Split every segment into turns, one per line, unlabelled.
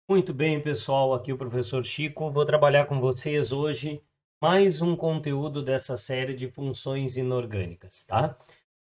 Muito bem, pessoal. Aqui é o professor Chico. Vou trabalhar com vocês hoje mais um conteúdo dessa série de funções inorgânicas, tá?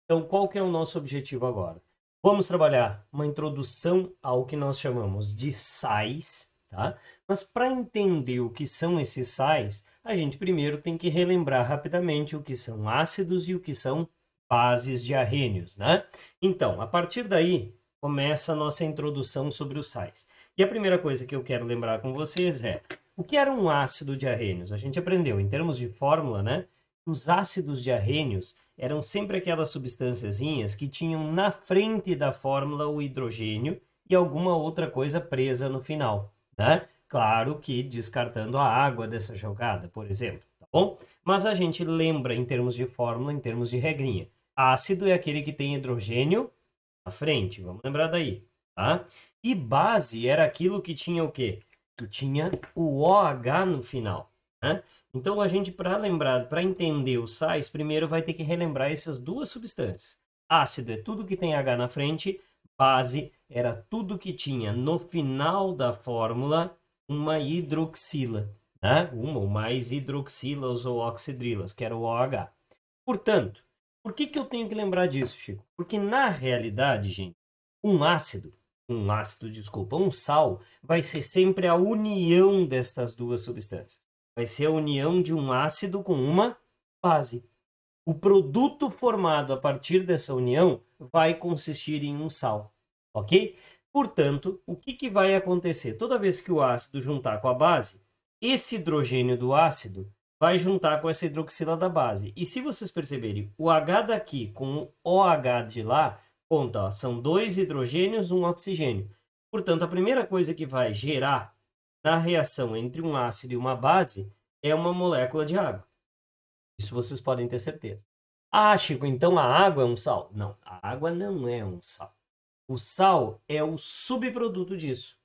Então, qual que é o nosso objetivo agora? Vamos trabalhar uma introdução ao que nós chamamos de sais, tá? Mas para entender o que são esses sais, a gente primeiro tem que relembrar rapidamente o que são ácidos e o que são bases de arrênios, né? Então, a partir daí, começa a nossa introdução sobre os sais. E a primeira coisa que eu quero lembrar com vocês é o que era um ácido de arrênios? A gente aprendeu, em termos de fórmula, né? Os ácidos de arrênios eram sempre aquelas substânciazinhas que tinham na frente da fórmula o hidrogênio e alguma outra coisa presa no final, né? Claro que descartando a água dessa jogada, por exemplo, tá bom? Mas a gente lembra em termos de fórmula, em termos de regrinha. Ácido é aquele que tem hidrogênio na frente, vamos lembrar daí, tá? E base era aquilo que tinha o quê? Que tinha o OH no final, né? Então a gente, para lembrar, para entender os sais, primeiro vai ter que relembrar essas duas substâncias. Ácido é tudo que tem H na frente, base era tudo que tinha no final da fórmula uma hidroxila, né? Uma ou mais hidroxilas ou oxidrilas, que era o OH. Portanto, por que eu tenho que lembrar disso, Chico? Porque na realidade, gente, desculpa, um sal vai ser sempre a união destas duas substâncias. Vai ser a união de um ácido com uma base. O produto formado a partir dessa união vai consistir em um sal, ok? Portanto, o que vai acontecer? Toda vez que o ácido juntar com a base, esse hidrogênio do ácido vai juntar com essa hidroxila da base. E se vocês perceberem, o H daqui com o OH de lá, conta, ó, são dois hidrogênios, um oxigênio. Portanto, a primeira coisa que vai gerar na reação entre um ácido e uma base é uma molécula de água. Isso vocês podem ter certeza. Ah, Chico, então a água é um sal? Não, a água não é um sal. O sal é o subproduto disso.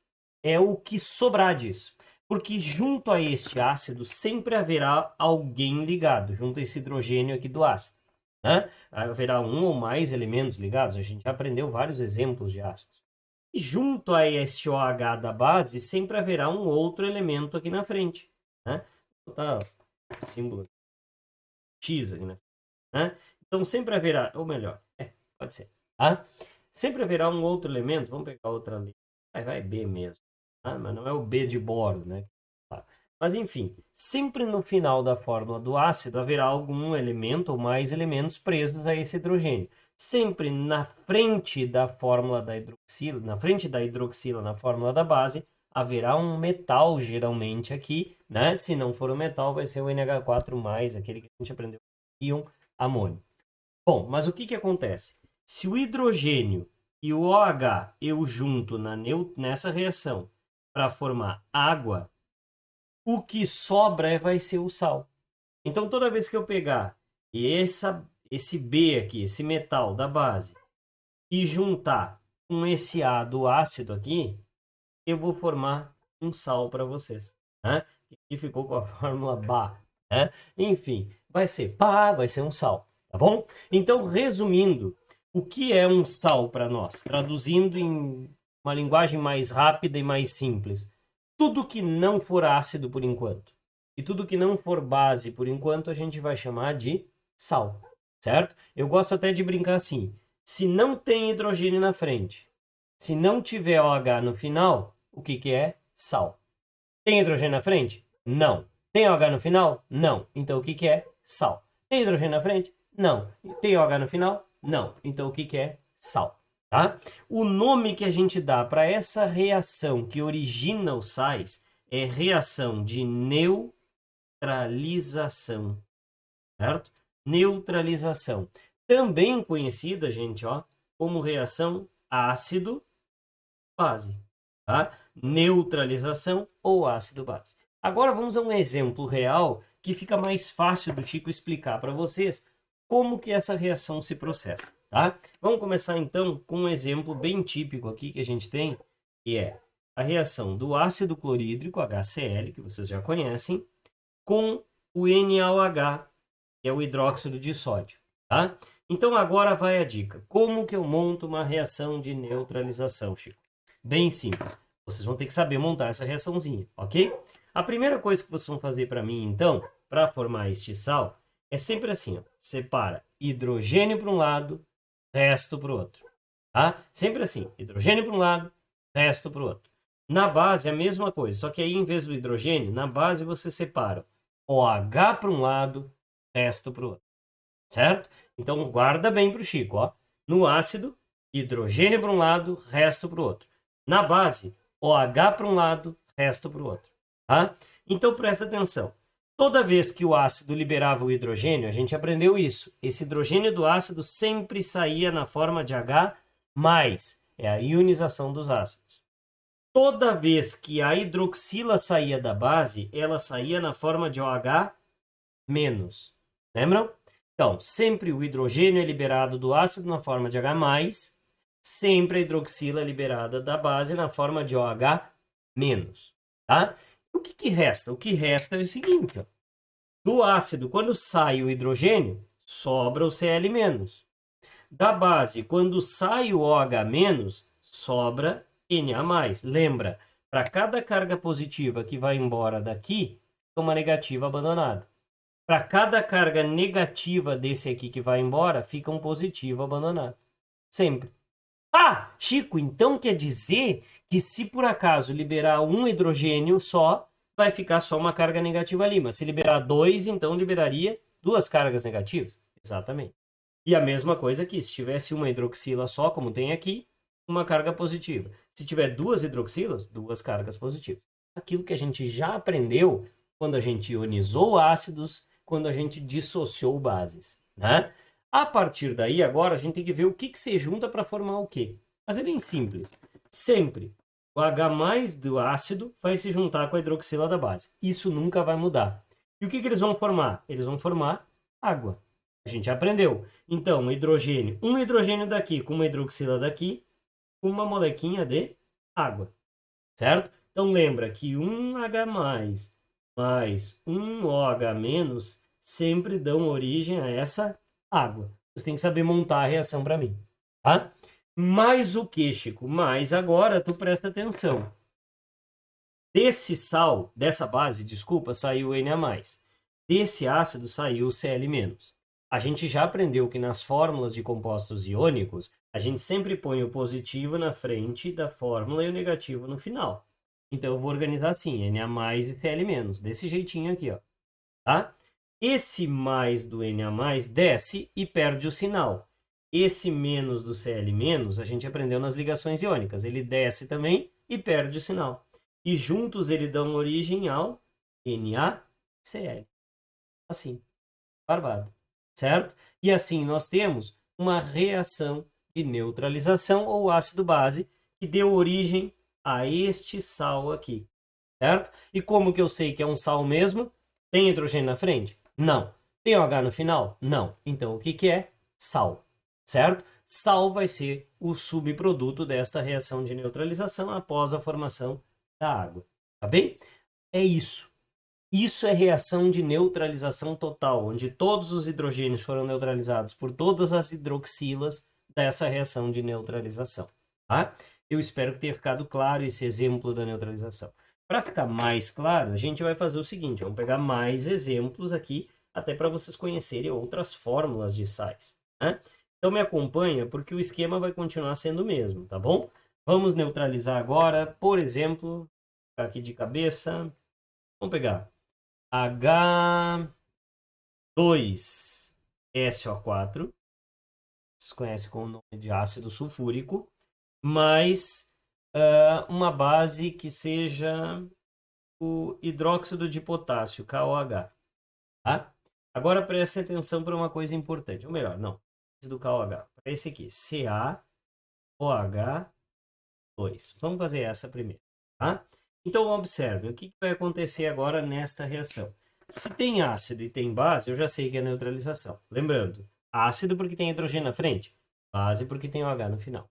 É o que sobrar disso. Porque junto a este ácido sempre haverá alguém ligado, junto a esse hidrogênio aqui do ácido, né? Haverá um ou mais elementos ligados. A gente já aprendeu vários exemplos de ácidos. E junto a este OH da base, sempre haverá um outro elemento aqui na frente, né? Vou botar o símbolo X aqui, né? Então sempre haverá, ou melhor, pode ser, tá? Sempre haverá um outro elemento, vamos pegar outra ali, vai B mesmo, tá? Mas não é o B de bordo, né? Tá. Mas enfim, sempre no final da fórmula do ácido haverá algum elemento ou mais elementos presos a esse hidrogênio. Sempre na frente da fórmula da hidroxila, na frente da hidroxila na fórmula da base, haverá um metal geralmente aqui, né? Se não for o metal, vai ser o NH4+, aquele que a gente aprendeu, íon amônio. Bom, mas o que acontece? Se o hidrogênio e o OH eu junto nessa reação para formar água, o que sobra vai ser o sal. Então, toda vez que eu pegar esse B aqui, esse metal da base, e juntar com esse A do ácido aqui, eu vou formar um sal para vocês, né? E ficou com a fórmula Ba, né? Enfim, vai ser Ba, vai ser um sal, tá bom? Então, resumindo, o que é um sal para nós? Traduzindo em uma linguagem mais rápida e mais simples. Tudo que não for ácido por enquanto e tudo que não for base por enquanto, a gente vai chamar de sal, certo? Eu gosto até de brincar assim, se não tem hidrogênio na frente, se não tiver OH no final, o que é? Sal. Tem hidrogênio na frente? Não. Tem OH no final? Não. Então o que é? Sal. Tem hidrogênio na frente? Não. Tem OH no final? Não. Então o que é? Sal. Tá? O nome que a gente dá para essa reação que origina os sais é reação de neutralização, certo? Neutralização. Também conhecida, gente, ó, como reação ácido-base, tá? Neutralização ou ácido-base. Agora vamos a um exemplo real que fica mais fácil do Chico explicar para vocês como que essa reação se processa, tá? Vamos começar então com um exemplo bem típico aqui que a gente tem, que é a reação do ácido clorídrico, HCl, que vocês já conhecem, com o NaOH, que é o hidróxido de sódio, tá? Então agora vai a dica. Como que eu monto uma reação de neutralização, Chico? Bem simples. Vocês vão ter que saber montar essa reaçãozinha, ok? A primeira coisa que vocês vão fazer para mim, então, para formar este sal, é sempre assim, ó. Separa hidrogênio para um lado, resto para o outro. Tá? Sempre assim, hidrogênio para um lado, resto para o outro. Na base é a mesma coisa, só que aí em vez do hidrogênio, na base você separa OH para um lado, resto para o outro. Certo? Então guarda bem para o Chico, ó. No ácido, hidrogênio para um lado, resto para o outro. Na base, OH para um lado, resto para o outro. Tá? Então presta atenção. Toda vez que o ácido liberava o hidrogênio, a gente aprendeu isso. Esse hidrogênio do ácido sempre saía na forma de H+, é a ionização dos ácidos. Toda vez que a hidroxila saía da base, ela saía na forma de OH-. Lembram? Então, sempre o hidrogênio é liberado do ácido na forma de H+, sempre a hidroxila é liberada da base na forma de OH-. Tá? O que resta? O que resta é o seguinte, ó. Do ácido, quando sai o hidrogênio, sobra o Cl-. Da base, quando sai o OH-, sobra Na+. Lembra, para cada carga positiva que vai embora daqui, fica uma negativa abandonada. Para cada carga negativa desse aqui que vai embora, fica um positivo abandonado. Sempre. Ah, Chico, então quer dizer que se por acaso liberar um hidrogênio só, vai ficar só uma carga negativa ali. Mas se liberar 2, então liberaria 2 cargas negativas. Exatamente. E a mesma coisa aqui, se tivesse uma hidroxila só, como tem aqui, uma carga positiva. Se tiver 2 hidroxilas, 2 cargas positivas. Aquilo que a gente já aprendeu quando a gente ionizou ácidos, quando a gente dissociou bases, né? A partir daí, agora, a gente tem que ver o que se junta para formar o quê. Mas é bem simples. Sempre o H+ do ácido vai se juntar com a hidroxila da base. Isso nunca vai mudar. E o que eles vão formar? Eles vão formar água. A gente aprendeu. Então, um hidrogênio daqui com uma hidroxila daqui, uma molequinha de água. Certo? Então, lembra que um H+ mais um OH- sempre dão origem a essa água. Você tem que saber montar a reação para mim, tá? Mais o que, Chico? Mais agora, tu presta atenção. Desse sal, dessa base, desculpa, saiu o Na+. Desse ácido saiu o Cl-. A gente já aprendeu que nas fórmulas de compostos iônicos, a gente sempre põe o positivo na frente da fórmula e o negativo no final. Então eu vou organizar assim, Na+ e Cl-, desse jeitinho aqui, ó. Tá? Esse mais do Na+ desce e perde o sinal. Esse menos do Cl-, a gente aprendeu nas ligações iônicas. Ele desce também e perde o sinal. E juntos eles dão origem ao NaCl. Assim, barbado. Certo? E assim nós temos uma reação de neutralização ou ácido-base que deu origem a este sal aqui. Certo? E como que eu sei que é um sal mesmo? Tem hidrogênio na frente? Não. Tem OH no final? Não. Então, o que é? Sal. Certo? Sal vai ser o subproduto desta reação de neutralização após a formação da água. Tá bem? É isso. Isso é reação de neutralização total, onde todos os hidrogênios foram neutralizados por todas as hidroxilas dessa reação de neutralização. Tá? Eu espero que tenha ficado claro esse exemplo da neutralização. Para ficar mais claro, a gente vai fazer o seguinte, vamos pegar mais exemplos aqui, até para vocês conhecerem outras fórmulas de sais. Né? Então me acompanha, porque o esquema vai continuar sendo o mesmo, tá bom? Vamos neutralizar agora, por exemplo, aqui de cabeça, vamos pegar H2SO4, vocês conhecem com o nome de ácido sulfúrico, mais uma base que seja o hidróxido de potássio, KOH. Tá? Agora preste atenção para uma coisa importante, ou melhor, não, do KOH, para esse aqui, CaOH2. Vamos fazer essa primeiro, tá? Então observe, o que vai acontecer agora nesta reação? Se tem ácido e tem base, eu já sei que é neutralização. Lembrando, ácido porque tem hidrogênio na frente, base porque tem OH no final.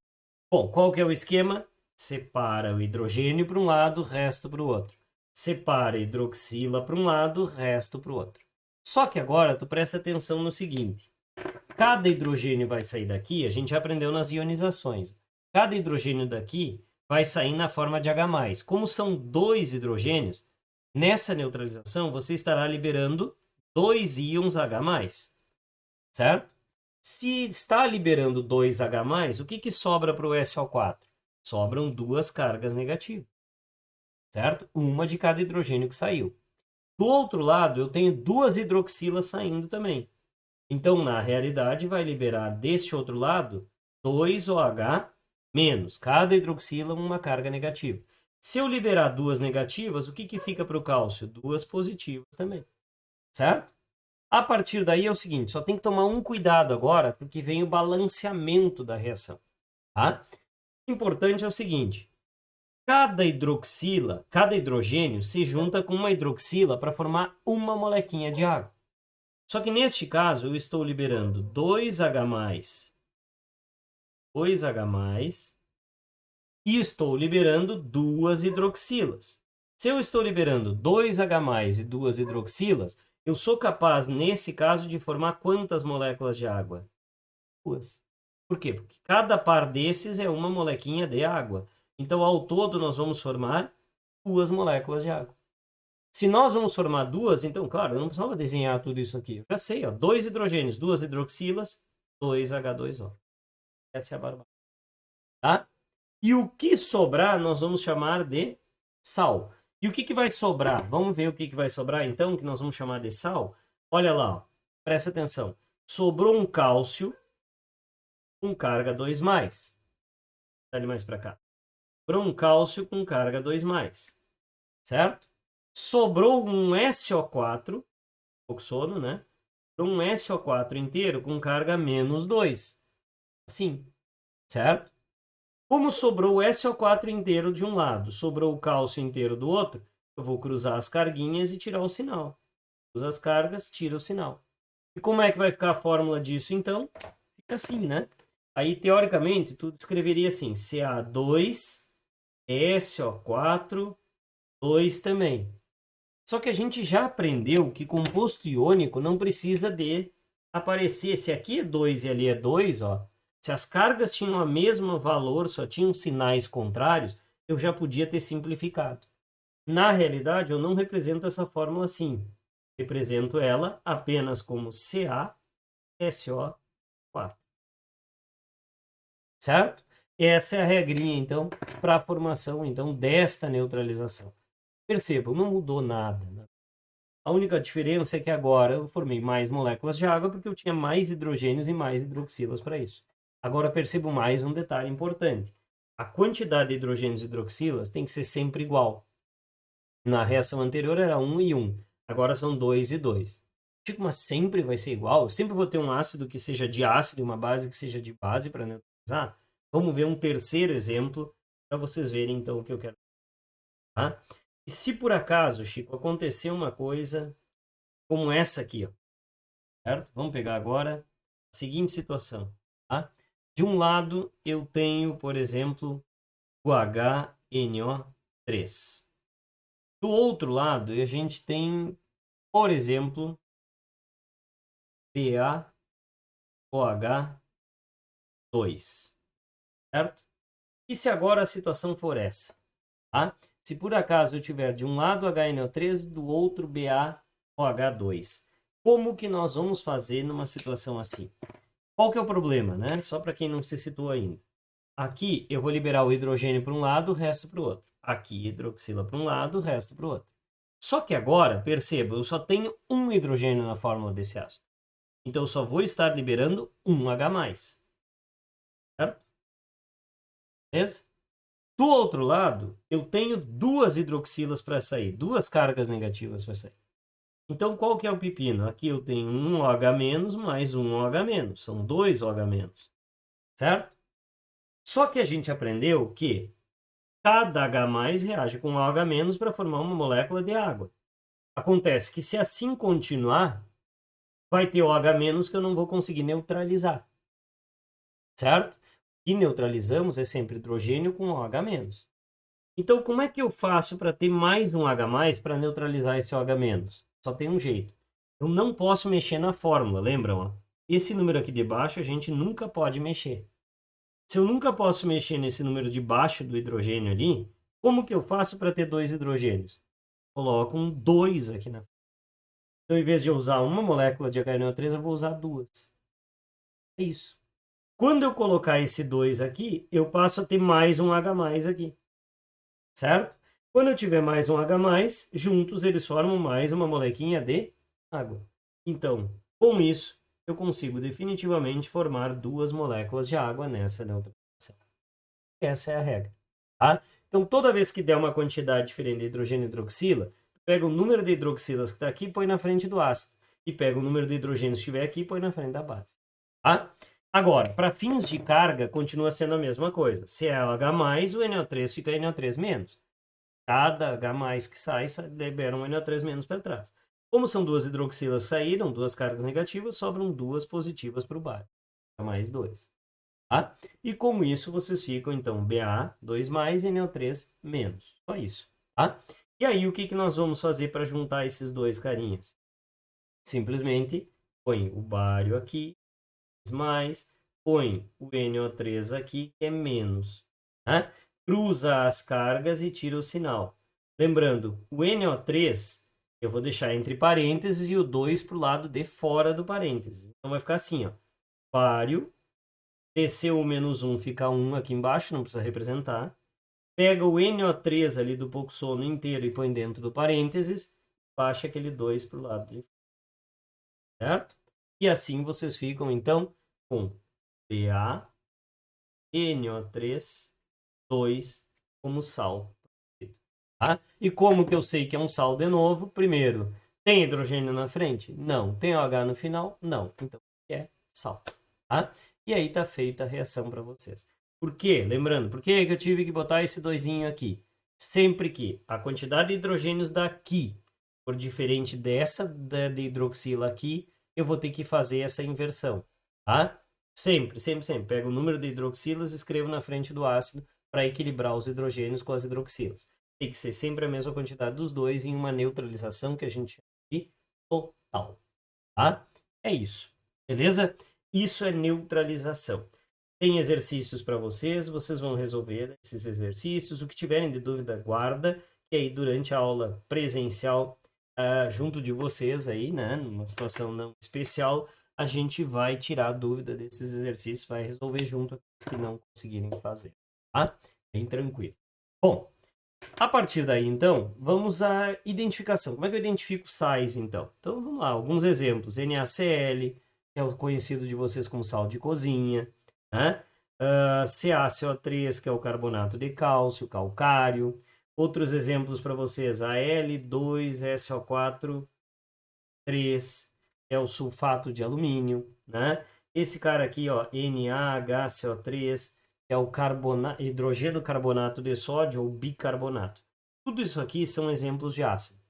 Bom, qual que é o esquema? Separa o hidrogênio para um lado, o resto para o outro. Separa a hidroxila para um lado, o resto para o outro. Só que agora tu presta atenção no seguinte. Cada hidrogênio vai sair daqui, a gente já aprendeu nas ionizações. Cada hidrogênio daqui vai sair na forma de H+. Como são 2 hidrogênios, nessa neutralização você estará liberando 2 íons H+, certo? Se está liberando 2 H+, o que sobra para o SO4? Sobram 2 cargas negativas, certo? Uma de cada hidrogênio que saiu. Do outro lado, eu tenho 2 hidroxilas saindo também. Então, na realidade, vai liberar deste outro lado 2 OH menos. Cada hidroxila uma carga negativa. Se eu liberar 2 negativas, o que fica para o cálcio? 2 positivas também, certo? A partir daí é o seguinte, só tem que tomar um cuidado agora, porque vem o balanceamento da reação, tá? O importante é o seguinte, cada hidrogênio se junta com uma hidroxila para formar uma molequinha de água. Só que neste caso, eu estou liberando 2H+, e estou liberando 2 hidroxilas. Se eu estou liberando 2H+ e 2 hidroxilas, eu sou capaz, nesse caso, de formar quantas moléculas de água? 2. Por quê? Porque cada par desses é uma molequinha de água. Então, ao todo, nós vamos formar 2 moléculas de água. Se nós vamos formar 2, então, claro, eu não precisava desenhar tudo isso aqui. Eu já sei, ó, 2 hidrogênios, 2 hidroxilas, 2H2O. Essa é a barbada. Tá? E o que sobrar, nós vamos chamar de sal. E o que vai sobrar? Vamos ver o que vai sobrar, então, que nós vamos chamar de sal. Olha lá, ó, presta atenção. Sobrou um cálcio com carga 2+. Dá ele mais para cá. Sobrou um cálcio com carga 2+. Certo? Sobrou um SO4, oxono, né? Um SO4 inteiro com carga -2. Assim, certo? Como sobrou o SO4 inteiro de um lado, sobrou o cálcio inteiro do outro, eu vou cruzar as carguinhas e tirar o sinal. Cruza as cargas, tira o sinal. E como é que vai ficar a fórmula disso, então? Fica assim, né? Aí, teoricamente, tu escreveria assim, Ca2, SO4, 2 também. Só que a gente já aprendeu que composto iônico não precisa de aparecer. Se aqui é 2 e ali é 2, ó, se as cargas tinham o mesmo valor, só tinham sinais contrários, eu já podia ter simplificado. Na realidade, eu não represento essa fórmula assim. Represento ela apenas como CaSO4. Certo? Essa é a regrinha, então, para a formação então, desta neutralização. Percebam, não mudou nada. Né? A única diferença é que agora eu formei mais moléculas de água porque eu tinha mais hidrogênios e mais hidroxilas para isso. Agora percebo mais um detalhe importante. A quantidade de hidrogênios e hidroxilas tem que ser sempre igual. Na reação anterior era 1 e 1. Agora são 2 e 2. Chico, mas sempre vai ser igual? Eu sempre vou ter um ácido que seja de ácido e uma base que seja de base para neutralizar? Vamos ver um terceiro exemplo para vocês verem então o que eu quero. Tá? E se por acaso, Chico, acontecer uma coisa como essa aqui, ó, certo? Vamos pegar agora a seguinte situação. Tá? De um lado, eu tenho, por exemplo, o HNO3. Do outro lado, a gente tem, por exemplo, BaOH2, certo? E se agora a situação for essa? Tá? Se por acaso eu tiver de um lado HNO3, do outro BaOH2, como que nós vamos fazer numa situação assim? Qual que é o problema, né? Só para quem não se citou ainda. Aqui eu vou liberar o hidrogênio para um lado, o resto para o outro. Aqui hidroxila para um lado, o resto para o outro. Só que agora, perceba, eu só tenho um hidrogênio na fórmula desse ácido. Então eu só vou estar liberando um H+. Certo? Beleza? Do outro lado, eu tenho 2 hidroxilas para sair, 2 cargas negativas para sair. Então, qual que é o pepino? Aqui eu tenho um OH- mais um OH-. São 2 OH-. Certo? Só que a gente aprendeu que cada H+ reage com OH- para formar uma molécula de água. Acontece que se assim continuar, vai ter OH- que eu não vou conseguir neutralizar. Certo? E neutralizamos é sempre hidrogênio com OH-. Então, como é que eu faço para ter mais um H+ para neutralizar esse OH-? Só tem um jeito. Eu não posso mexer na fórmula, lembram? Ó? Esse número aqui de baixo a gente nunca pode mexer. Se eu nunca posso mexer nesse número de baixo do hidrogênio ali, como que eu faço para ter 2 hidrogênios? Coloco um 2 aqui na frente. Então, em vez de eu usar uma molécula de HNO3, eu vou usar 2. É isso. Quando eu colocar esse 2 aqui, eu passo a ter mais um H+ aqui. Certo? Quando eu tiver mais um H+, juntos eles formam mais uma molequinha de água. Então, com isso, eu consigo definitivamente formar 2 moléculas de água nessa neutralização. Essa é a regra. Tá? Então, toda vez que der uma quantidade diferente de hidrogênio e hidroxila, pega o número de hidroxilas que está aqui e põe na frente do ácido. E pega o número de hidrogênios que estiver aqui e põe na frente da base. Tá? Agora, para fins de carga, continua sendo a mesma coisa. Se é o H+, o NO3 fica NO3-. Cada H+ que sai, libera um NO3- para trás. Como são 2 hidroxilas que saíram, 2 cargas negativas, sobram 2 positivas para o bar. H+2. Tá? E com isso, vocês ficam, então, Ba, 2+, e NO3-. Só isso. Tá? E aí, o que nós vamos fazer para juntar esses dois carinhas? Simplesmente põe o bário aqui, mais, põe o NO3 aqui, que é menos. Tá? Cruza as cargas e tira o sinal. Lembrando, o NO3 eu vou deixar entre parênteses e o 2 para o lado de fora do parênteses. Então vai ficar assim, ó. Bário, desceu o -1, fica 1 aqui embaixo, não precisa representar. Pega o NO3 ali do pouco sono inteiro e põe dentro do parênteses, baixa aquele 2 para o lado de fora. Certo? E assim vocês ficam, então, com Ba, NO3, 2 como sal. Tá? E como que eu sei que é um sal de novo? Primeiro, tem hidrogênio na frente? Não. Tem OH no final? Não. Então, é sal. Tá? E aí tá feita a reação para vocês. Por quê? Lembrando, por que eu tive que botar esse doisinho aqui? Sempre que a quantidade de hidrogênios daqui for diferente dessa de hidroxila aqui, eu vou ter que fazer essa inversão. Tá? Sempre, sempre, sempre. Pego o número de hidroxilas e escrevo na frente do ácido para equilibrar os hidrogênios com as hidroxilas. Tem que ser sempre a mesma quantidade dos dois em uma neutralização que a gente chama de total. Tá? É isso. Beleza? Isso é neutralização. Tem exercícios para vocês, vocês vão resolver esses exercícios. O que tiverem de dúvida, guarda. E aí, durante a aula presencial, junto de vocês aí, né, numa situação não especial, a gente vai tirar a dúvida desses exercícios, vai resolver junto aqueles que não conseguirem fazer. Tá? Bem tranquilo. Bom, a partir daí, então, vamos à identificação. Como é que eu identifico sais, então? Então, vamos lá, alguns exemplos. NaCl, que é o conhecido de vocês como sal de cozinha, né? CaCO3, que é o carbonato de cálcio, calcário. Outros exemplos para vocês, Al2SO4, 3, é o sulfato de alumínio, né? Esse cara aqui, ó, NaHCO3, é o hidrogeno carbonato de sódio ou bicarbonato. Tudo isso aqui são exemplos de ácido.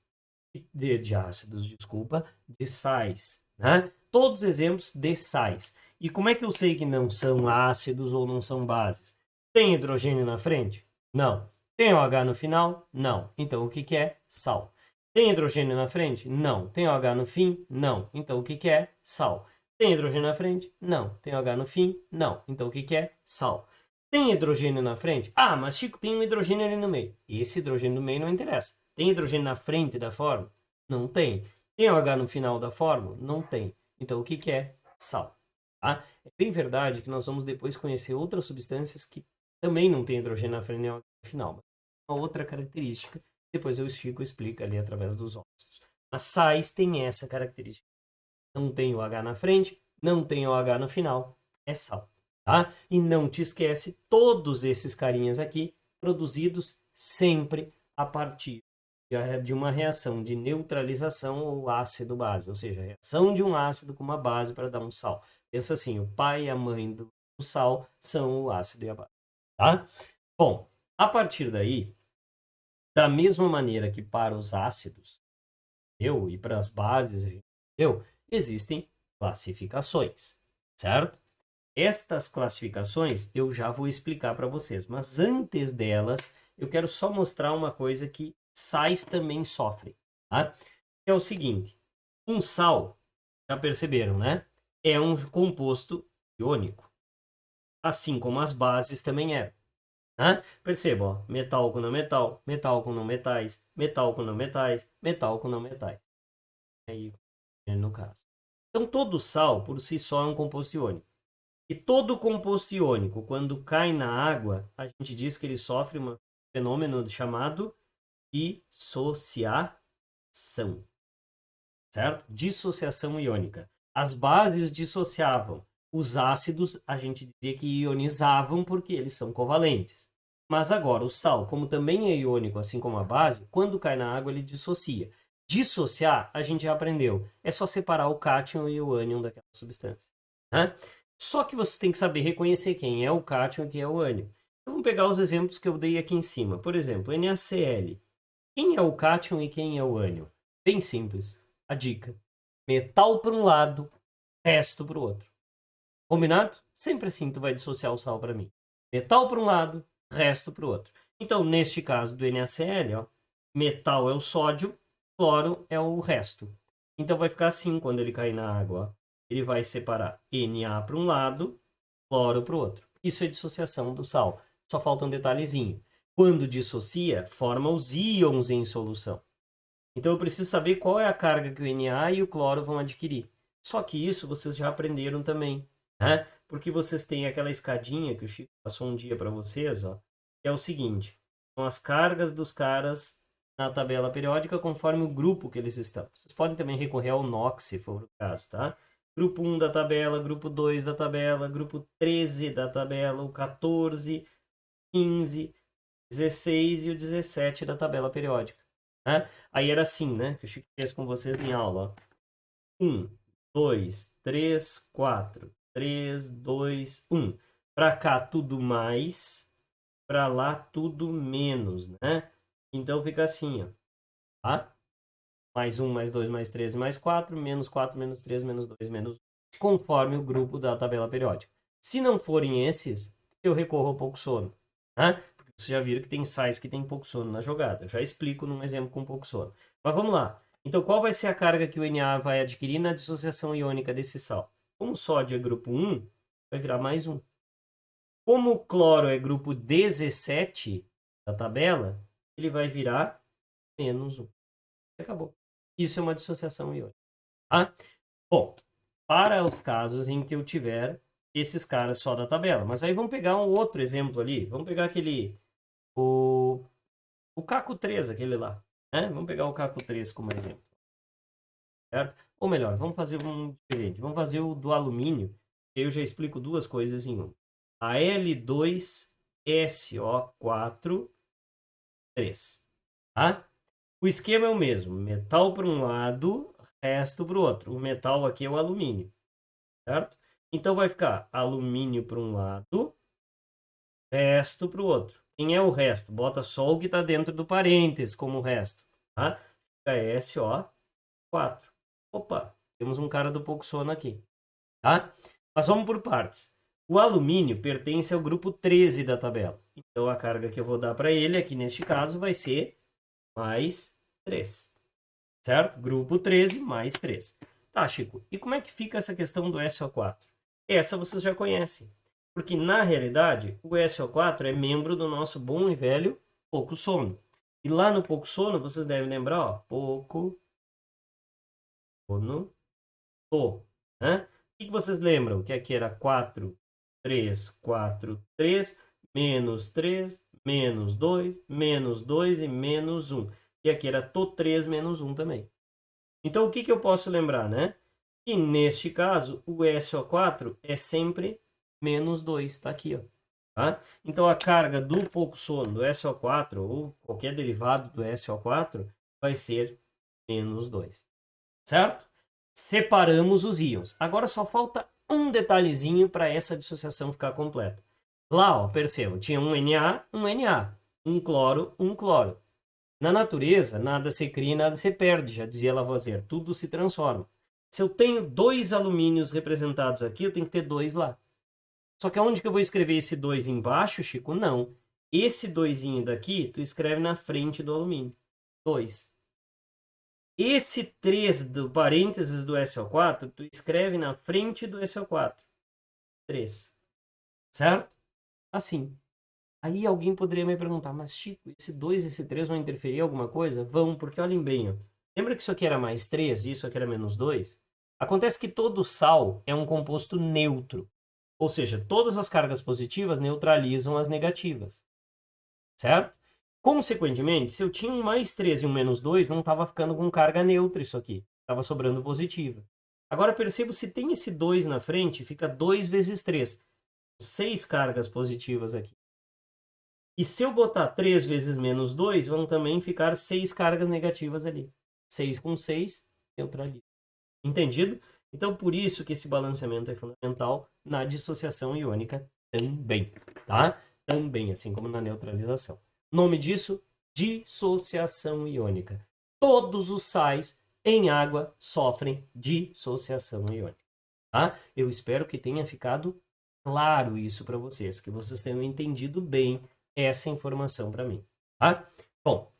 De ácidos, desculpa, de sais, né? Todos exemplos de sais. E como é que eu sei que não são ácidos ou não são bases? Tem hidrogênio na frente? Não. Tem OH no final? Não. Então o que que é? Sal. Tem hidrogênio na frente? Não. Tem OH no fim? Não. Então o que que é? Sal. Tem hidrogênio na frente? Não. Tem OH no fim? Não. Então o que que é? Sal. Tem hidrogênio na frente? Ah, mas Chico, tem um hidrogênio ali no meio. Esse hidrogênio no meio não interessa. Tem hidrogênio na frente da fórmula? Não tem. Tem OH no final da fórmula? Não tem. Então o que que é? Sal. Tá? É bem verdade que nós vamos depois conhecer outras substâncias que também não tem hidrogênio na frente nem OH no final. Mas uma outra característica, depois eu explico ali através dos óxidos. Mas sais tem essa característica. Não tem o H na frente, não tem o H no final, é sal. Tá? E não te esquece, todos esses carinhas aqui, produzidos sempre a partir de uma reação de neutralização ou ácido-base, ou seja, a reação de um ácido com uma base para dar um sal. Pensa assim, o pai e a mãe do sal são o ácido e a base. Tá? Bom, a partir daí, da mesma maneira que para os ácidos, e para as bases, existem classificações, certo? Estas classificações eu já vou explicar para vocês, mas antes delas, eu quero só mostrar uma coisa que sais também sofrem, tá? É o seguinte, um sal, já perceberam, né? É um composto iônico. assim como as bases também eram. Né? Perceba, ó, metal com não metal, metal com não metais, metal com não metais, metal com não metais. Aí, no caso. Então, todo sal, por si só, é um composto iônico. E todo composto iônico, quando cai na água, a gente diz que ele sofre um fenômeno chamado dissociação, certo? Dissociação iônica. As bases dissociavam. Os ácidos, a gente dizia que ionizavam porque eles são covalentes. Mas agora, o sal, como também é iônico, assim como a base, quando cai na água, ele dissocia. Dissociar, a gente já aprendeu. É só separar o cátion e o ânion daquela substância. Né? Só que você tem que saber reconhecer quem é o cátion e quem é o ânion. Então, vamos pegar os exemplos que eu dei aqui em cima. Por exemplo, NaCl. Quem é o cátion e quem é o ânion? Bem simples. A dica. Metal para um lado, resto para o outro. Combinado? Sempre assim tu vai dissociar o sal para mim. Metal para um lado, resto para o outro. Então, neste caso do NaCl, ó, metal é o sódio, cloro é o resto. Então vai ficar assim quando ele cair na água. Ó. Ele vai separar Na para um lado, cloro para o outro. Isso é dissociação do sal. Só falta um detalhezinho. Quando dissocia, forma os íons em solução. Então eu preciso saber qual é a carga que o Na e o cloro vão adquirir. Só que isso vocês já aprenderam também, né? Porque vocês têm aquela escadinha que o Chico passou um dia para vocês, ó, que é o seguinte: são as cargas dos caras na tabela periódica conforme o grupo que eles estão. Vocês podem também recorrer ao NOx, se for o caso, tá? Grupo 1 da tabela, grupo 2 da tabela, grupo 13 da tabela, o 14, 15, 16 e o 17 da tabela periódica. Né? Aí era assim, né? Que o Chico fez com vocês em aula. 1, 2, 3, 4. 3, 2, 1. Para cá tudo mais, para lá tudo menos, né? Então fica assim, ó. Tá? Mais 1, mais 2, mais 3, mais 4, menos 4, menos 3, menos 2, menos 1. Conforme o grupo da tabela periódica. Se não forem esses, eu recorro ao pouco sono. Né? Vocês já viram que tem sais que tem pouco sono na jogada. Eu já explico num exemplo com pouco sono. Mas vamos lá. Então, qual vai ser a carga que o Na vai adquirir na dissociação iônica desse sal? Como o sódio é grupo 1, vai virar mais 1. Como o cloro é grupo 17 da tabela, ele vai virar menos 1. Acabou. Isso é uma dissociação iônica. Tá? Bom, para os casos em que eu tiver esses caras só da tabela. Mas aí vamos pegar um outro exemplo ali. Vamos pegar aquele... O Caco 3, aquele lá. Né? Vamos pegar o Caco 3 como exemplo. Certo? Ou melhor, vamos fazer um diferente. Vamos fazer o do alumínio. Eu já explico duas coisas em um. A L2SO4 3. Tá? O esquema é o mesmo. Metal para um lado, resto para o outro. O metal aqui é o alumínio. Certo? Então vai ficar alumínio para um lado, resto para o outro. Quem é o resto? Bota só o que está dentro do parênteses como resto. Tá? Fica SO4. Opa, temos um cara do pouco sono aqui. Tá? Mas vamos por partes. O alumínio pertence ao grupo 13 da tabela. Então a carga que eu vou dar para ele aqui neste caso vai ser mais 3. Certo? Grupo 13 mais 3. Tá, Chico. E como é que fica essa questão do SO4? Essa vocês já conhecem. Porque, na realidade, o SO4 é membro do nosso bom e velho pouco sono. E lá no pouco sono, vocês devem lembrar, ó, pouco sono, to, né? O que vocês lembram? Que aqui era 4, 3, 4, 3, menos 3, menos 2 e menos 1. E aqui era to 3 menos 1 também. Então, o que eu posso lembrar, né? Que neste caso, o SO4 é sempre menos 2, está aqui, ó. Tá? Então, a carga do pouco sono do SO4, ou qualquer derivado do SO4, vai ser menos 2. Certo? Separamos os íons. Agora só falta um detalhezinho para essa dissociação ficar completa. Lá, ó, percebam, tinha um Na, um cloro, um cloro. Na natureza, nada se cria e nada se perde, já dizia Lavoisier, tudo se transforma. Se eu tenho 2 alumínios representados aqui, eu tenho que ter 2 lá. Só que aonde que eu vou escrever esse 2 embaixo, Chico? Não. Esse 2 daqui, tu escreve na frente do alumínio. 2. Esse 3 do parênteses do SO4, tu escreve na frente do SO4. 3. certo? Assim. Aí alguém poderia me perguntar, mas Chico, esse 2 e esse 3 vão interferir em alguma coisa? Vão, porque olhem bem, ó. Lembra que isso aqui era mais 3 e isso aqui era menos 2? Acontece que todo sal é um composto neutro. Ou seja, todas as cargas positivas neutralizam as negativas, certo? Consequentemente, se eu tinha um mais 3 e um menos 2, não estava ficando com carga neutra isso aqui. Estava sobrando positiva. Agora percebo, se tem esse 2 na frente, fica 2 vezes 3. 6 cargas positivas aqui. E se eu botar 3 vezes menos 2, vão também ficar 6 cargas negativas ali. 6 com 6, neutraliza. Entendido? Então, por isso que esse balanceamento é fundamental na dissociação iônica também, tá? Também, assim como na neutralização. Nome disso, dissociação iônica. Todos os sais em água sofrem dissociação iônica, tá? Eu espero que tenha ficado claro isso para vocês, que vocês tenham entendido bem essa informação para mim, tá? Bom,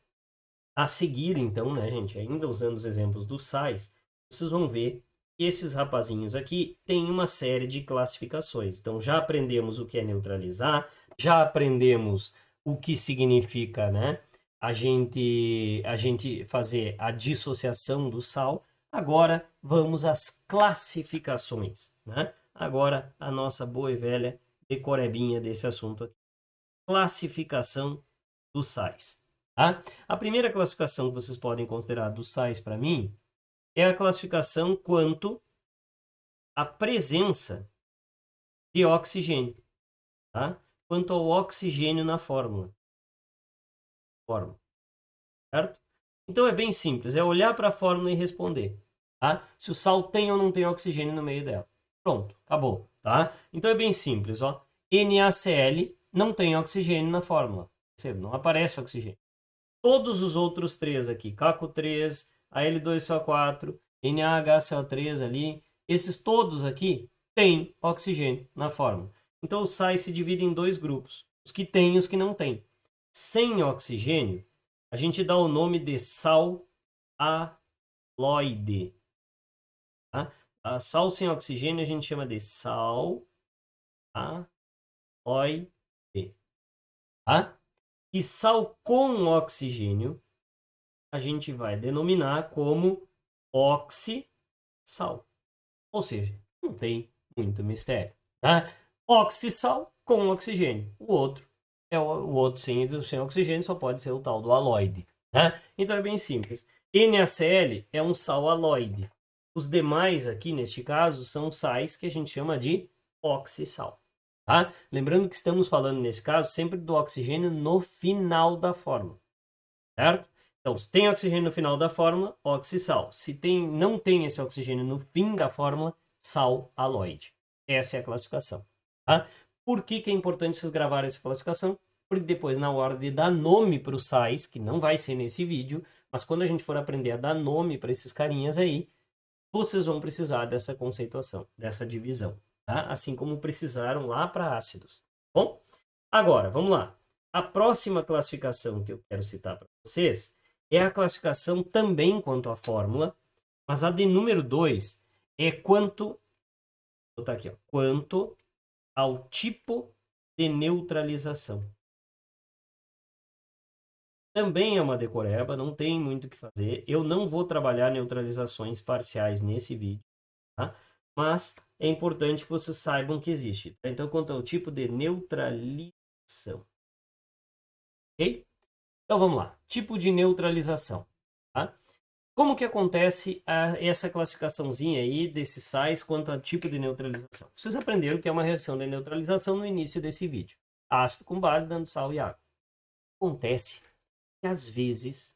a seguir, então, né, gente, ainda usando os exemplos dos sais, vocês vão ver que esses rapazinhos aqui têm uma série de classificações. Então, já aprendemos o que é neutralizar, já aprendemos o que significa, né, a gente fazer a dissociação do sal. Agora, vamos às classificações, né? Agora, a nossa boa e velha decorebinha desse assunto aqui. Classificação dos sais. Tá? A primeira classificação que vocês podem considerar dos sais para mim é a classificação quanto à presença de oxigênio. Tá? Quanto ao oxigênio na fórmula. Certo? Então é bem simples, é olhar para a fórmula e responder. Tá? Se o sal tem ou não tem oxigênio no meio dela. Pronto, acabou. Tá? Então é bem simples. Ó. NaCl não tem oxigênio na fórmula. Não aparece oxigênio. Todos os outros três aqui, CaCO3, Al2CO4, NaHCO3 ali, esses todos aqui têm oxigênio na fórmula. Então os sais se dividem em dois grupos, os que têm e os que não têm. Sem oxigênio, a gente dá o nome de sal aloide. Tá? A sal sem oxigênio a gente chama de sal aloide. Tá? E sal com oxigênio a gente vai denominar como oxissal. Ou seja, não tem muito mistério. Tá? Oxissal com oxigênio. O outro sem oxigênio só pode ser o tal do aloide. Tá? Então é bem simples. NaCl é um sal aloide. Os demais aqui, neste caso, são sais que a gente chama de oxissal. Tá? Lembrando que estamos falando, nesse caso, sempre do oxigênio no final da fórmula. Certo? Então, se tem oxigênio no final da fórmula, oxissal. Se não tem esse oxigênio no fim da fórmula, sal aloide. Essa é a classificação. Tá? Por que é importante vocês gravarem essa classificação? Porque depois, na hora de dar nome para os sais, que não vai ser nesse vídeo, mas quando a gente for aprender a dar nome para esses carinhas aí, vocês vão precisar dessa conceituação, dessa divisão. Tá? Assim como precisaram lá para ácidos. Bom, agora, vamos lá. A próxima classificação que eu quero citar para vocês é a classificação também quanto à fórmula, mas a de número 2 é quanto, vou botar aqui, ó, quanto ao tipo de neutralização. Também é uma decoreba, não tem muito o que fazer. Eu não vou trabalhar neutralizações parciais nesse vídeo, tá? Mas é importante que vocês saibam que existe. Tá? Então, quanto ao tipo de neutralização. Ok? Então vamos lá. Tipo de neutralização. Tá? Como que acontece essa classificaçãozinha aí desses sais quanto a tipo de neutralização? Vocês aprenderam que é uma reação de neutralização no início desse vídeo. Ácido com base dando sal e água. Acontece que às vezes,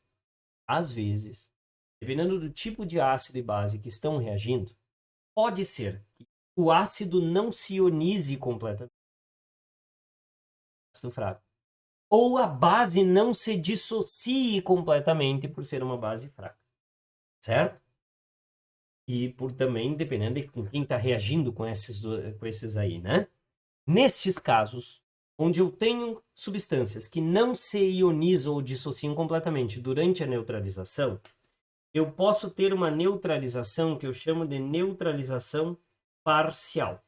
dependendo do tipo de ácido e base que estão reagindo, pode ser que o ácido não se ionize completamente. Ácido fraco. Ou a base não se dissocie completamente por ser uma base fraca. Certo? E por também, dependendo de quem está reagindo com esses aí, né? Nestes casos, onde eu tenho substâncias que não se ionizam ou dissociam completamente durante a neutralização, eu posso ter uma neutralização que eu chamo de neutralização parcial.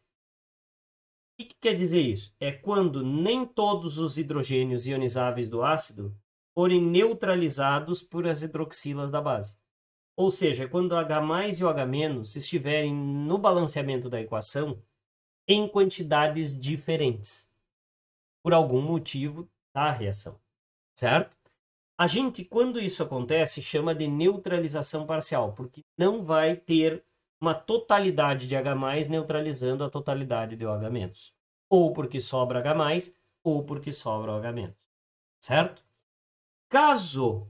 que quer dizer isso? É quando nem todos os hidrogênios ionizáveis do ácido forem neutralizados por as hidroxilas da base. Ou seja, quando o H+ e o H- estiverem no balanceamento da equação em quantidades diferentes, por algum motivo da reação, certo? A gente, quando isso acontece, chama de neutralização parcial, porque não vai ter uma totalidade de H+ neutralizando a totalidade de OH-. Ou porque sobra H+, ou porque sobra OH-, certo? Caso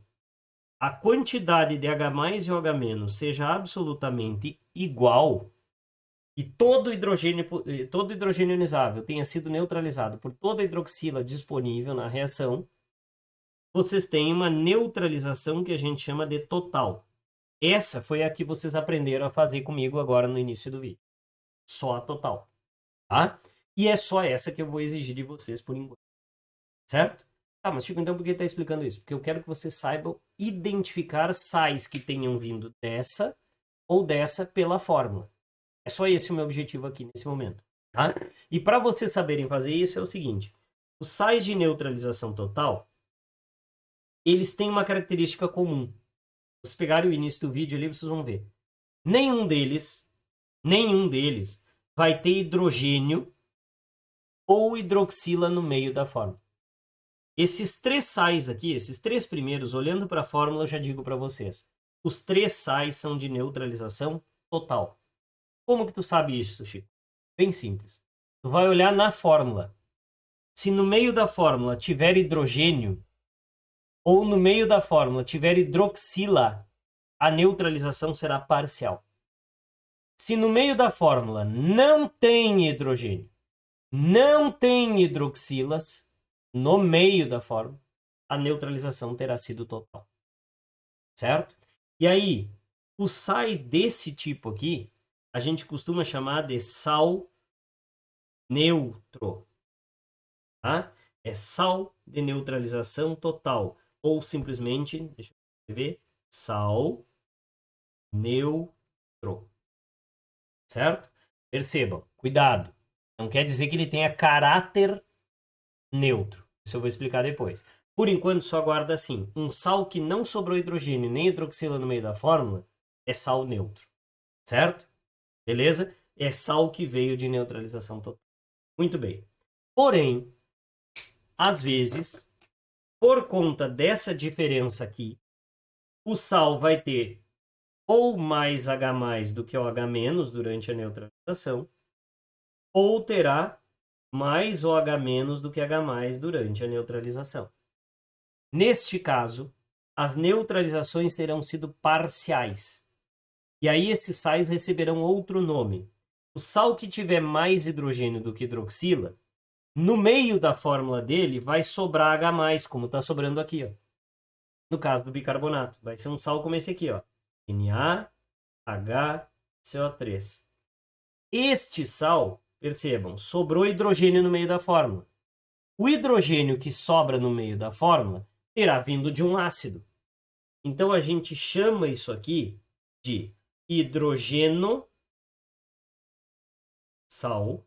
a quantidade de H+ e OH- seja absolutamente igual e todo hidrogênio ionizável tenha sido neutralizado por toda a hidroxila disponível na reação, vocês têm uma neutralização que a gente chama de total. Essa foi a que vocês aprenderam a fazer comigo agora no início do vídeo. Só a total, tá? E é só essa que eu vou exigir de vocês por enquanto, certo? Ah, mas Chico, então por que está explicando isso? Porque eu quero que vocês saibam identificar sais que tenham vindo dessa ou dessa pela fórmula. É só esse o meu objetivo aqui nesse momento, tá? E para vocês saberem fazer isso é o seguinte: os sais de neutralização total, eles têm uma característica comum. Se vocês pegarem o início do vídeo ali, vocês vão ver. Nenhum deles vai ter hidrogênio ou hidroxila no meio da fórmula. Esses três sais aqui, esses três primeiros, olhando para a fórmula, eu já digo para vocês. Os três sais são de neutralização total. Como que tu sabe isso, Chico? Bem simples. Tu vai olhar na fórmula. Se no meio da fórmula tiver hidrogênio ou no meio da fórmula tiver hidroxila, a neutralização será parcial. Se no meio da fórmula não tem hidrogênio, não tem hidroxilas, no meio da fórmula, a neutralização terá sido total. Certo? E aí, os sais desse tipo aqui, a gente costuma chamar de sal neutro. Tá? É sal de neutralização total. Ou simplesmente, deixa eu escrever, sal neutro. Certo? Percebam, cuidado. Não quer dizer que ele tenha caráter neutro. Isso eu vou explicar depois. Por enquanto, só guarda assim. Um sal que não sobrou hidrogênio nem hidroxila no meio da fórmula é sal neutro. Certo? Beleza? É sal que veio de neutralização total. Muito bem. Porém, às vezes, por conta dessa diferença aqui, o sal vai ter ou mais H+ do que OH- durante a neutralização, ou terá mais OH- do que H+ durante a neutralização. Neste caso, as neutralizações terão sido parciais. E aí esses sais receberão outro nome. O sal que tiver mais hidrogênio do que hidroxila, no meio da fórmula dele vai sobrar H+, como está sobrando aqui, ó. No caso do bicarbonato, vai ser um sal como esse aqui, ó. NaHCO3. Este sal, percebam, sobrou hidrogênio no meio da fórmula. O hidrogênio que sobra no meio da fórmula terá vindo de um ácido. Então a gente chama isso aqui de hidrogeno sal.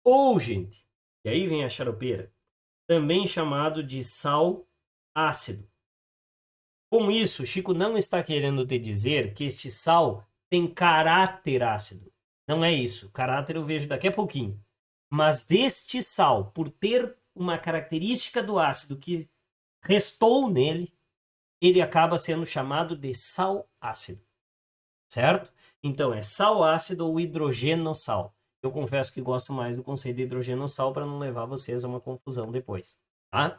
Ou, gente, e aí vem a xaropeira, também chamado de sal ácido. Com isso, Chico não está querendo te dizer que este sal tem caráter ácido. Não é isso. Caráter eu vejo daqui a pouquinho. Mas deste sal, por ter uma característica do ácido que restou nele, ele acaba sendo chamado de sal ácido. Certo? Então é sal ácido ou hidrogenossal. Eu confesso que gosto mais do conceito de hidrogenossal para não levar vocês a uma confusão depois. Tá?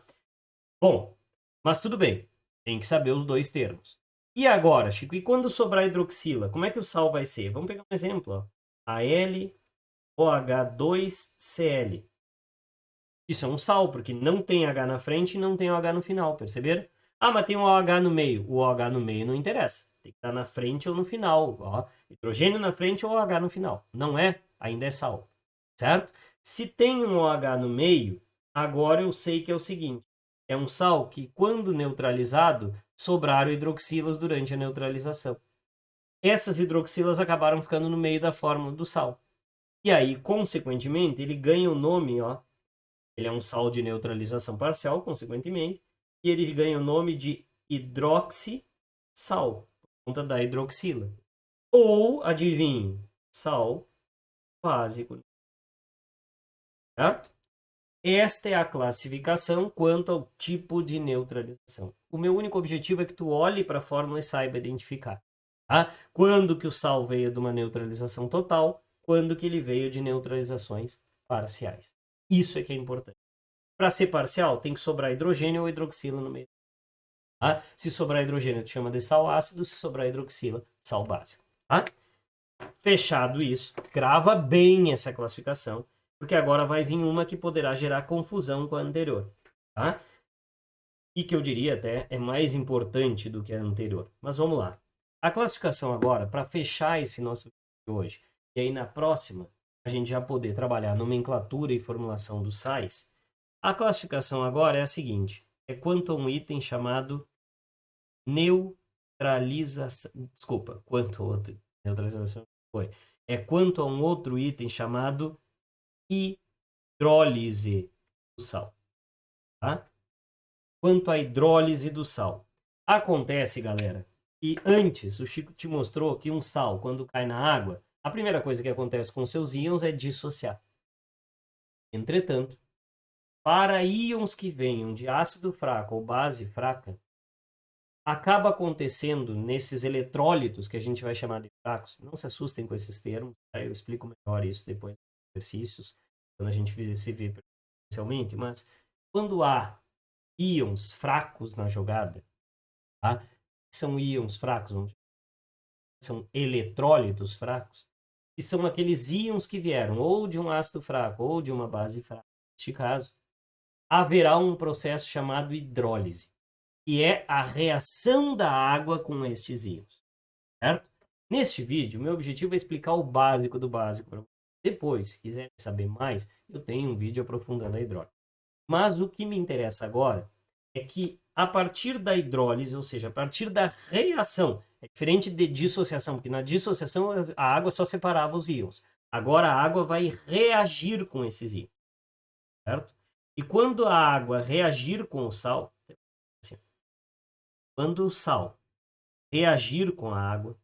Bom, mas tudo bem. Tem que saber os dois termos. E agora, Chico, e quando sobrar hidroxila, como é que o sal vai ser? Vamos pegar um exemplo. Ó. AlOH2Cl. Isso é um sal, porque não tem H na frente e não tem OH no final, perceberam? Ah, mas tem um OH no meio. O OH no meio não interessa. Tem que estar na frente ou no final. Ó. Hidrogênio na frente ou OH no final. Não é, ainda é sal. Certo? Se tem um OH no meio, agora eu sei que é o seguinte. É um sal que, quando neutralizado, sobraram hidroxilas durante a neutralização. Essas hidroxilas acabaram ficando no meio da fórmula do sal. E aí, consequentemente, ele ganha o nome, ó. Ele é um sal de neutralização parcial, consequentemente, e ele ganha o nome de hidroxissal, por conta da hidroxila. Ou, adivinhe, sal básico. Certo? Esta é a classificação quanto ao tipo de neutralização. O meu único objetivo é que tu olhe para a fórmula e saiba identificar. Tá? Quando que o sal veio de uma neutralização total, quando que ele veio de neutralizações parciais. Isso é que é importante. Para ser parcial, tem que sobrar hidrogênio ou hidroxila no meio. Tá? Se sobrar hidrogênio, tu chama de sal ácido. Se sobrar hidroxila, sal básico. Tá? Fechado isso, grava bem essa classificação, porque agora vai vir uma que poderá gerar confusão com a anterior. Tá? E que eu diria até é mais importante do que a anterior. Mas vamos lá. A classificação agora, para fechar esse nosso vídeo de hoje, e aí na próxima a gente já poder trabalhar nomenclatura e formulação dos sais, a classificação agora é a seguinte: é quanto a um item chamado neutralização. Desculpa, quanto a outro. Neutralização foi. É quanto a um outro item chamado hidrólise do sal. Tá? Quanto à hidrólise do sal. Acontece, galera, que antes o Chico te mostrou que um sal, quando cai na água, a primeira coisa que acontece com seus íons é dissociar. Entretanto, para íons que venham de ácido fraco ou base fraca, acaba acontecendo nesses eletrólitos que a gente vai chamar de fracos. Não se assustem com esses termos, tá? Eu explico melhor isso depois dos exercícios, quando a gente se vê presencialmente, mas quando há íons fracos na jogada, tá? São íons fracos, são eletrólitos fracos, que são aqueles íons que vieram ou de um ácido fraco ou de uma base fraca. Neste caso, haverá um processo chamado hidrólise, que é a reação da água com estes íons, certo? Neste vídeo, meu objetivo é explicar o básico do básico para vocês. Depois, se quiserem saber mais, eu tenho um vídeo aprofundando a hidrólise. Mas o que me interessa agora é que a partir da hidrólise, ou seja, a partir da reação, é diferente de dissociação, porque na dissociação a água só separava os íons. Agora a água vai reagir com esses íons, certo? E quando a água reagir com o sal, assim, quando o sal reagir com a água,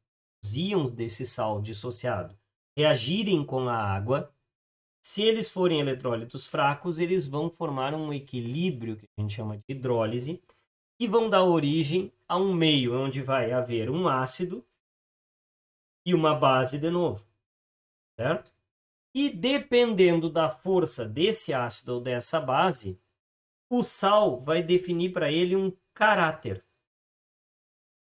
os íons desse sal dissociado reagirem com a água, se eles forem eletrólitos fracos, eles vão formar um equilíbrio que a gente chama de hidrólise e vão dar origem a um meio onde vai haver um ácido e uma base de novo, certo? E dependendo da força desse ácido ou dessa base, o sal vai definir para ele um caráter.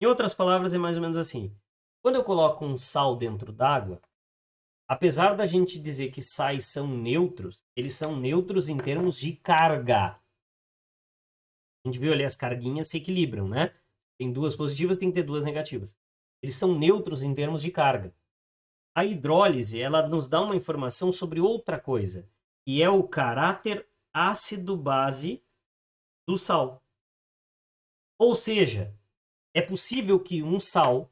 Em outras palavras, é mais ou menos assim. Quando eu coloco um sal dentro d'água, apesar da gente dizer que sais são neutros, eles são neutros em termos de carga. A gente viu ali as carguinhas se equilibram, né? Tem duas positivas, tem que ter duas negativas. Eles são neutros em termos de carga. A hidrólise, ela nos dá uma informação sobre outra coisa, que é o caráter ácido-base do sal. Ou seja, é possível que um sal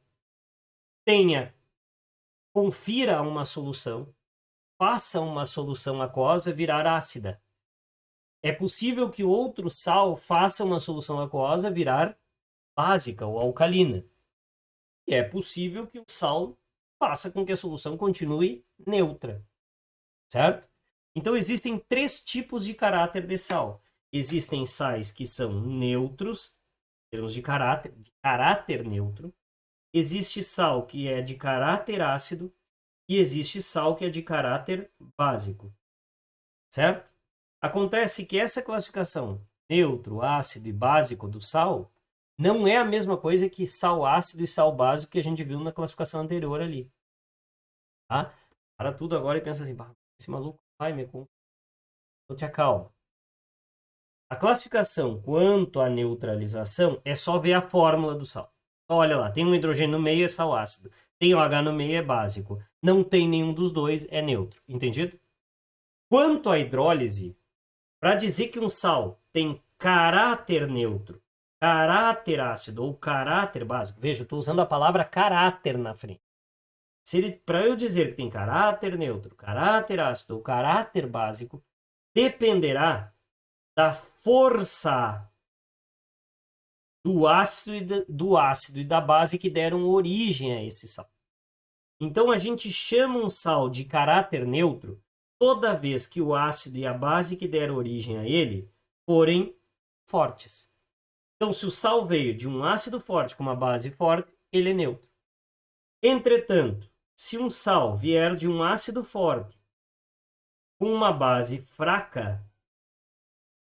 confira uma solução, faça uma solução aquosa virar ácida. É possível que outro sal faça uma solução aquosa virar básica ou alcalina. E é possível que o sal faça com que a solução continue neutra, certo? Então existem três tipos de caráter de sal. Existem sais que são neutros, em termos de caráter neutro. Existe sal que é de caráter ácido e existe sal que é de caráter básico, certo? Acontece que essa classificação neutro, ácido e básico do sal não é a mesma coisa que sal ácido e sal básico que a gente viu na classificação anterior ali. Tá? Para tudo agora e pensa assim, esse maluco vai me confundir. Então te acalma. A classificação quanto à neutralização é só ver a fórmula do sal. Olha lá, tem um hidrogênio no meio, é sal ácido. Tem o H no meio, é básico. Não tem nenhum dos dois, é neutro. Entendido? Quanto à hidrólise, para dizer que um sal tem caráter neutro, caráter ácido ou caráter básico, veja, eu estou usando a palavra caráter na frente. Para eu dizer que tem caráter neutro, caráter ácido ou caráter básico, dependerá da força do ácido e da base que deram origem a esse sal. Então a gente chama um sal de caráter neutro toda vez que o ácido e a base que deram origem a ele forem fortes. Então, se o sal veio de um ácido forte com uma base forte, ele é neutro. Entretanto, se um sal vier de um ácido forte com uma base fraca,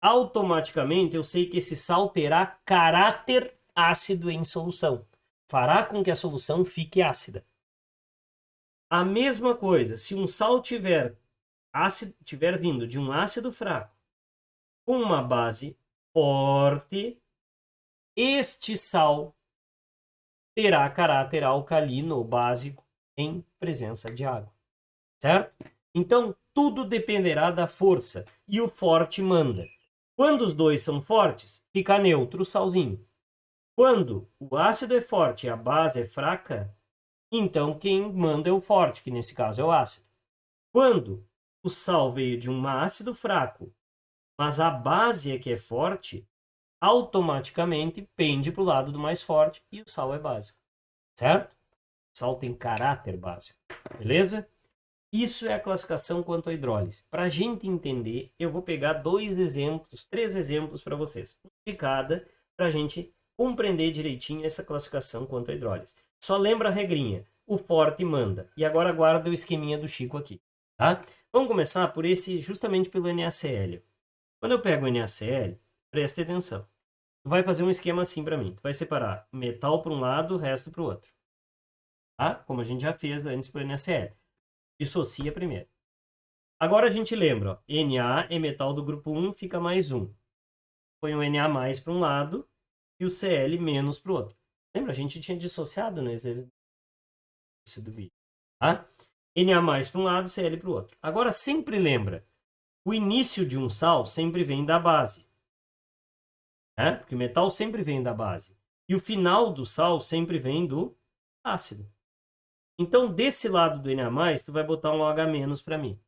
automaticamente eu sei que esse sal terá caráter ácido em solução. Fará com que a solução fique ácida. A mesma coisa, se um sal tiver vindo de um ácido fraco com uma base forte, este sal terá caráter alcalino ou básico em presença de água. Certo? Então, tudo dependerá da força e o forte manda. Quando os dois são fortes, fica neutro o salzinho. Quando o ácido é forte e a base é fraca, então quem manda é o forte, que nesse caso é o ácido. Quando o sal veio de um ácido fraco, mas a base é que é forte, automaticamente pende para o lado do mais forte e o sal é básico. Certo? O sal tem caráter básico. Beleza? Isso é a classificação quanto à hidrólise. Para a gente entender, eu vou pegar 3 exemplos para vocês. Um de cada, para a gente compreender direitinho essa classificação quanto à hidrólise. Só lembra a regrinha. O forte manda. E agora guarda o esqueminha do Chico aqui. Tá? Vamos começar por justamente pelo NaCl. Quando eu pego o NaCl, preste atenção. Tu vai fazer um esquema assim para mim. Tu vai separar metal para um lado, o resto para o outro. Tá? Como a gente já fez antes para o NaCl. Dissocia primeiro. Agora a gente lembra, ó, Na é metal do grupo 1, fica mais 1. Põe o Na mais para um lado e o Cl menos para o outro. Lembra? A gente tinha dissociado no exercício do vídeo. Tá? Na mais para um lado, Cl para o outro. Agora sempre lembra, o início de um sal sempre vem da base. Né? Porque o metal sempre vem da base. E o final do sal sempre vem do ácido. Então, desse lado do Na+, tu vai botar um H- para mim.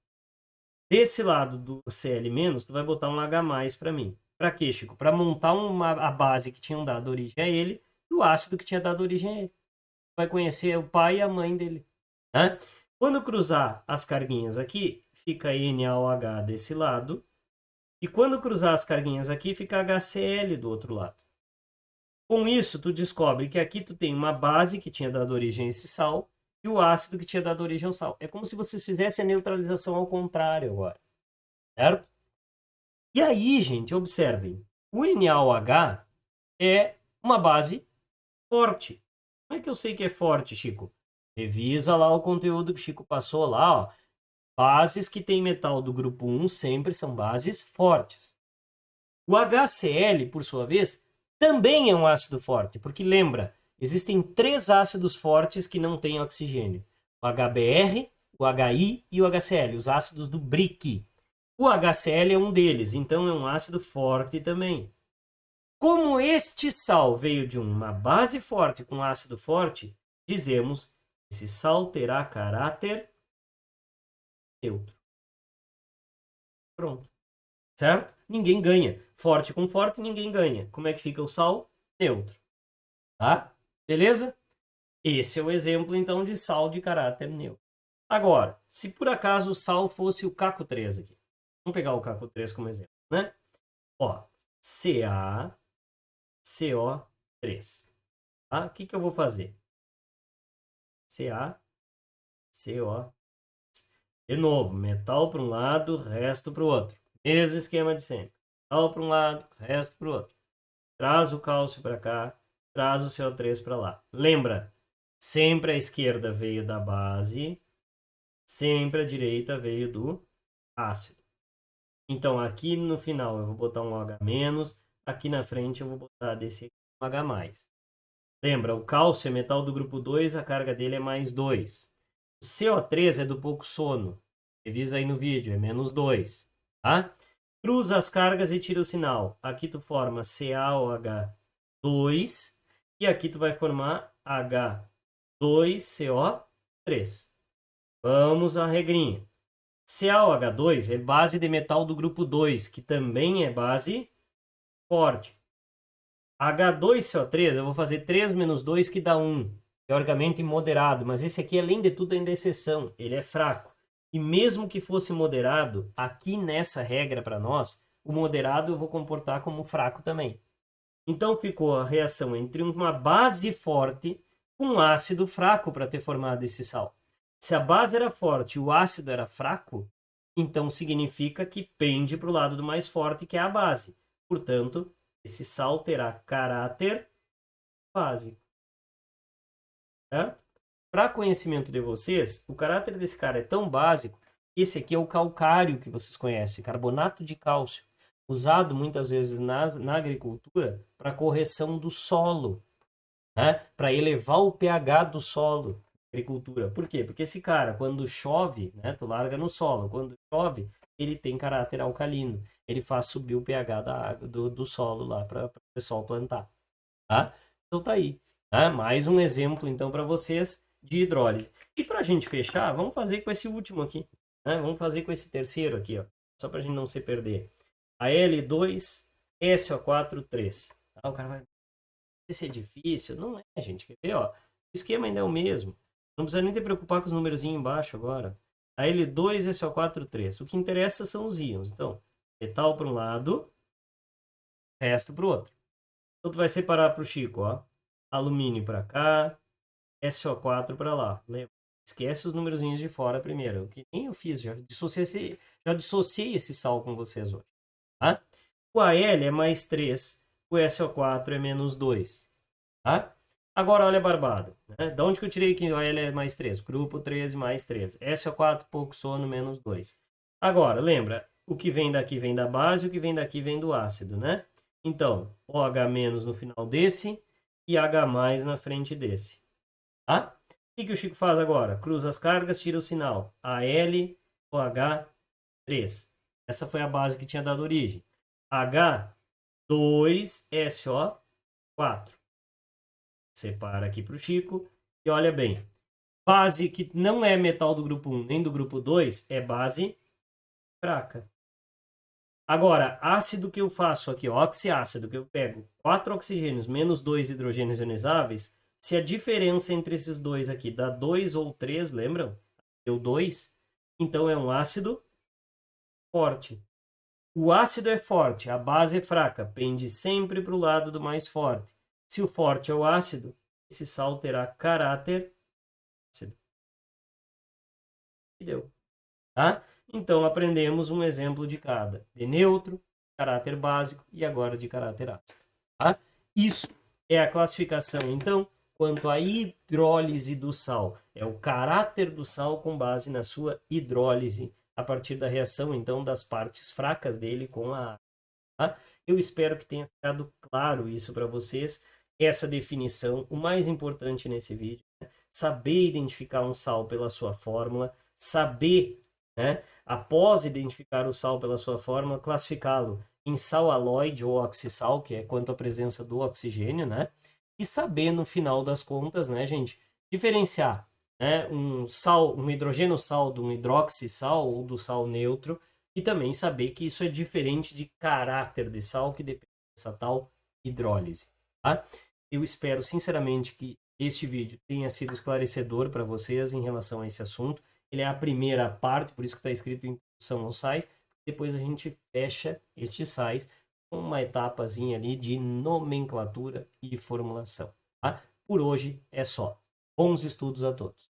Desse lado do Cl-, tu vai botar um H+ para mim. Para quê, Chico? Para montar a base que tinham dado origem a ele e o ácido que tinha dado origem a ele. Vai conhecer o pai e a mãe dele. Né? Quando cruzar as carguinhas aqui, fica NaOH desse lado. E quando cruzar as carguinhas aqui, fica HCl do outro lado. Com isso, tu descobre que aqui tu tem uma base que tinha dado origem a esse sal e o ácido que tinha dado origem ao sal. É como se vocês fizessem a neutralização ao contrário agora. Certo? E aí, gente, observem. O NaOH é uma base forte. Como é que eu sei que é forte, Chico? Revisa lá o conteúdo que o Chico passou lá, ó. Bases que tem metal do grupo 1 sempre são bases fortes. O HCl, por sua vez, também é um ácido forte, porque lembra, existem 3 ácidos fortes que não têm oxigênio. O HBr, o HI e o HCl, os ácidos do Brick. O HCl é um deles, então é um ácido forte também. Como este sal veio de uma base forte com ácido forte, dizemos que esse sal terá caráter neutro. Pronto. Certo? Ninguém ganha. Forte com forte, ninguém ganha. Como é que fica o sal? Neutro. Tá? Beleza? Esse é o exemplo, então, de sal de caráter neutro. Agora, se por acaso o sal fosse o Caco3 aqui. Vamos pegar o Caco3 como exemplo, né? Ó, CaCO3. Tá? O que que eu vou fazer? CaCO. De novo, metal para um lado, resto para o outro. Mesmo esquema de sempre. Metal para um lado, resto para o outro. Traz o cálcio para cá, traz o CO3 para lá. Lembra, sempre a esquerda veio da base, sempre a direita veio do ácido. Então, aqui no final eu vou botar um H-, aqui na frente eu vou botar desse aqui um H+. Lembra, o cálcio é metal do grupo 2, a carga dele é mais 2. O CO3 é do pouco sono. Revisa aí no vídeo, é menos 2. Tá? Cruza as cargas e tira o sinal. Aqui tu forma CaOH2 e aqui tu vai formar H2CO3. 3. Vamos à regrinha. CaOH2 é base de metal do grupo 2, que também é base forte. H2CO3, eu vou fazer 3 menos 2, que dá 1. Teoricamente moderado, mas esse aqui, além de tudo, ainda é exceção. Ele é fraco. E mesmo que fosse moderado, aqui nessa regra para nós, o moderado eu vou comportar como fraco também. Então ficou a reação entre uma base forte com um ácido fraco para ter formado esse sal. Se a base era forte e o ácido era fraco, então significa que pende para o lado do mais forte, que é a base. Portanto, esse sal terá caráter básico. Certo? Para conhecimento de vocês, o caráter desse cara é tão básico, esse aqui é o calcário que vocês conhecem, carbonato de cálcio, usado muitas vezes na agricultura para correção do solo, né? Para elevar o pH do solo, agricultura. Por quê? Porque esse cara, quando chove, né, tu larga no solo, quando chove, ele tem caráter alcalino, ele faz subir o pH da água, do solo lá para o pessoal plantar. Tá? Então tá aí. Tá? Mais um exemplo, então, para vocês de hidrólise. E para a gente fechar, vamos fazer com esse último aqui. Né? Vamos fazer com esse terceiro aqui, ó. Só para a gente não se perder. Al2, SO4, 3. Tá? O cara vai... Esse é difícil? Não é, gente. Quer ver, ó? O esquema ainda é o mesmo. Não precisa nem te preocupar com os númerozinhos embaixo agora. Al2, SO4, 3. O que interessa são os íons. Então, metal para um lado, resto para o outro. Então, tu vai separar para o Chico, ó. Alumínio para cá, SO4 para lá. Lembra? Esquece os númerozinhos de fora primeiro. O que nem eu fiz, já dissociei esse sal com vocês hoje. Tá? O Al é mais 3, o SO4 é menos 2. Tá? Agora olha a barbada. Né? Da onde que eu tirei que o Al é mais 3? Grupo 13 mais 3. SO4, pouco sono, menos 2. Agora, lembra, o que vem daqui vem da base, o que vem daqui vem do ácido, né? Então, OH- no final desse e H- na frente desse. Tá? O que o Chico faz agora? Cruza as cargas, tira o sinal. AlOH3. Essa foi a base que tinha dado origem. H2SO4. Separa aqui para o Chico. E olha bem. Base que não é metal do grupo 1 nem do grupo 2 é base fraca. Agora, ácido que eu faço aqui, oxiácido, que eu pego 4 oxigênios menos 2 hidrogênios ionizáveis, se a diferença entre esses dois aqui dá 2 ou 3, lembram? Deu 2, então é um ácido forte. O ácido é forte, a base é fraca, pende sempre para o lado do mais forte. Se o forte é o ácido, esse sal terá caráter ácido. E deu. Tá? Então, aprendemos um exemplo de cada. De neutro, caráter básico e agora de caráter ácido. Tá? Isso é a classificação, então, quanto à hidrólise do sal. É o caráter do sal com base na sua hidrólise, a partir da reação, então, das partes fracas dele com a água. Tá? Eu espero que tenha ficado claro isso para vocês, essa definição. O mais importante nesse vídeo é saber identificar um sal pela sua fórmula, saber, né, após identificar o sal pela sua fórmula, classificá-lo em sal halóide ou oxissal, que é quanto à presença do oxigênio, né? E saber, no final das contas, né, gente, diferenciar, né, um sal, um hidrogênio sal do hidroxissal ou do sal neutro, e também saber que isso é diferente de caráter de sal, que depende dessa tal hidrólise. Tá? Eu espero, sinceramente, que este vídeo tenha sido esclarecedor para vocês em relação a esse assunto. Ele é a primeira parte, por isso que está escrito Introdução aos sais. Depois a gente fecha estes sais com uma etapazinha ali de nomenclatura e formulação. Tá? Por hoje é só. Bons estudos a todos.